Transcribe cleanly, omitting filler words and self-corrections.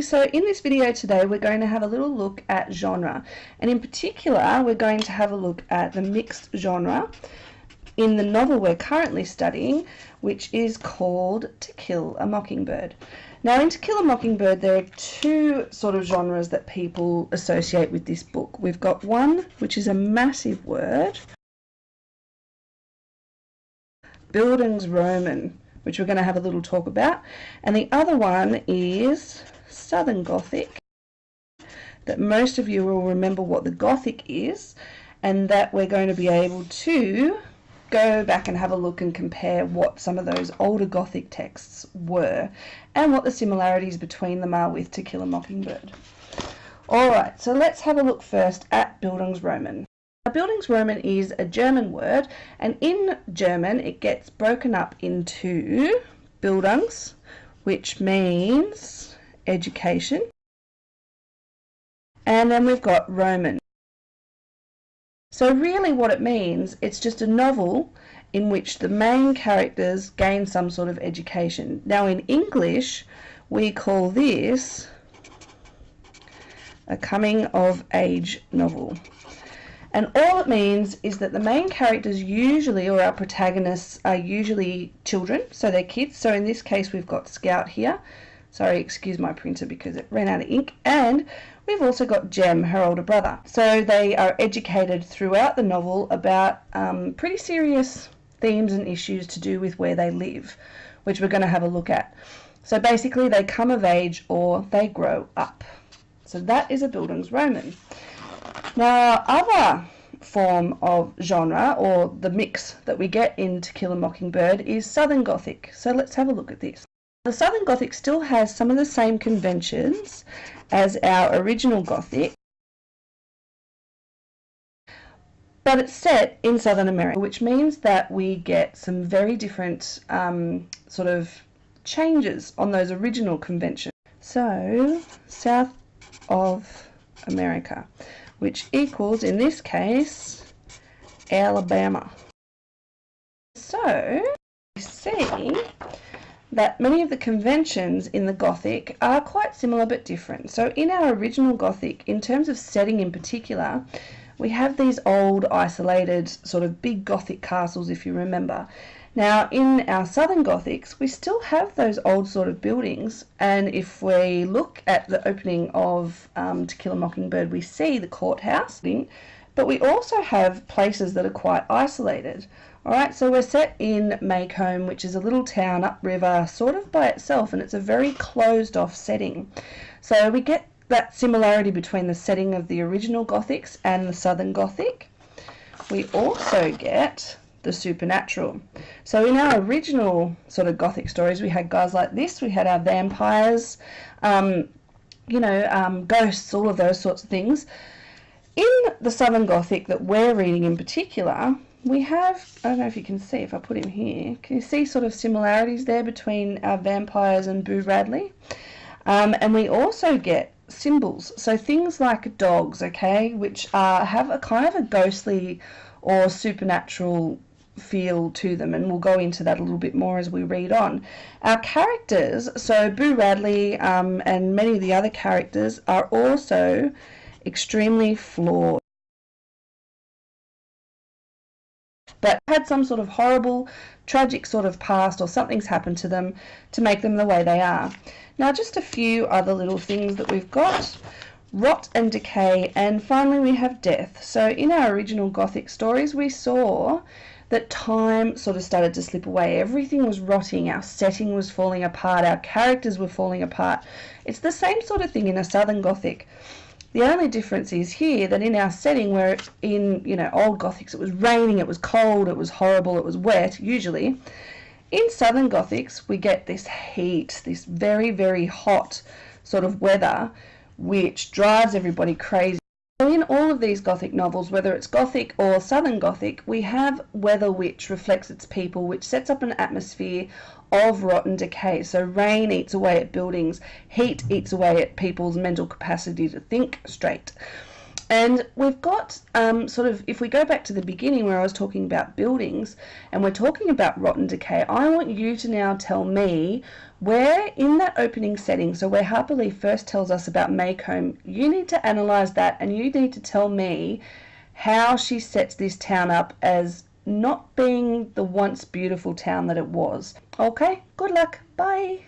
So in this video today we're going to have a little look at genre, and in particular we're going to have a look at the mixed genre in the novel we're currently studying, which is called To Kill a Mockingbird. Now in To Kill a Mockingbird there are two sort of genres that people associate with this book. We've got one which is a massive word, bildungsroman, which we're going to have a little talk about, and the other one is Southern Gothic, that most of you will remember what the Gothic is, and that we're going to be able to go back and have a look and compare what some of those older Gothic texts were and what the similarities between them are with To Kill a Mockingbird. Alright, so let's have a look first at bildungsroman. Bildungsroman is a German word, and in German it gets broken up into Bildungs, which means education, and then we've got Roman. So really what it means, it's just a novel in which the main characters gain some sort of education. Now in English we call this a coming of age novel. And all it means is that the main characters usually, or our protagonists, are usually children, so they're kids. So in this case we've got Scout here. Sorry, excuse my printer because it ran out of ink. And we've also got Jem, her older brother. So they are educated throughout the novel about pretty serious themes and issues to do with where they live, which we're going to have a look at. So basically they come of age or they grow up. So that is a bildungsroman. Now, our other form of genre, or the mix that we get in To Kill a Mockingbird, is Southern Gothic. So let's have a look at this. The Southern Gothic still has some of the same conventions as our original Gothic, but it's set in Southern America, which means that we get some very different sort of changes on those original conventions. So, South of America, which equals, in this case, Alabama. So, we see that many of the conventions in the Gothic are quite similar but different. So in our original Gothic, in terms of setting in particular, we have these old, isolated, sort of big Gothic castles, if you remember. Now in our Southern Gothics, we still have those old sort of buildings, and if we look at the opening of To Kill a Mockingbird, we see the courthouse, but we also have places that are quite isolated. Alright, so we're set in Maycomb, which is a little town upriver, sort of by itself, and it's a very closed off setting. So we get that similarity between the setting of the original Gothics and the Southern Gothic. We also get the supernatural. So in our original sort of Gothic stories, we had guys like this, we had our vampires, ghosts, all of those sorts of things. In the Southern Gothic that we're reading in particular, we have, I don't know if you can see, if I put him here, can you see sort of similarities there between our vampires and Boo Radley? And we also get symbols, so things like dogs, okay, which have a kind of a ghostly or supernatural feel to them, and we'll go into that a little bit more as we read on. Our characters, so Boo Radley and many of the other characters, are also extremely flawed, but had some sort of horrible, tragic sort of past, or something's happened to them to make them the way they are. Now just a few other little things that we've got: rot and decay, and finally we have death. So in our original Gothic stories we saw that time sort of started to slip away. Everything was rotting, our setting was falling apart, our characters were falling apart. It's the same sort of thing in a Southern Gothic. The only difference is here that in our setting, where in old Gothics it was raining, it was cold, it was horrible, it was wet usually, in Southern Gothics we get this heat, this very, very hot sort of weather which drives everybody crazy. So in all of these Gothic novels, whether it's Gothic or Southern Gothic, we have weather which reflects its people, which sets up an atmosphere of rot and decay. So rain eats away at buildings, heat eats away at people's mental capacity to think straight. And we've got sort of, if we go back to the beginning where I was talking about buildings and we're talking about rot and decay, I want you to now tell me where in that opening setting, so where Harper Lee first tells us about Maycomb, you need to analyse that and you need to tell me how she sets this town up as not being the once beautiful town that it was. Okay, good luck. Bye.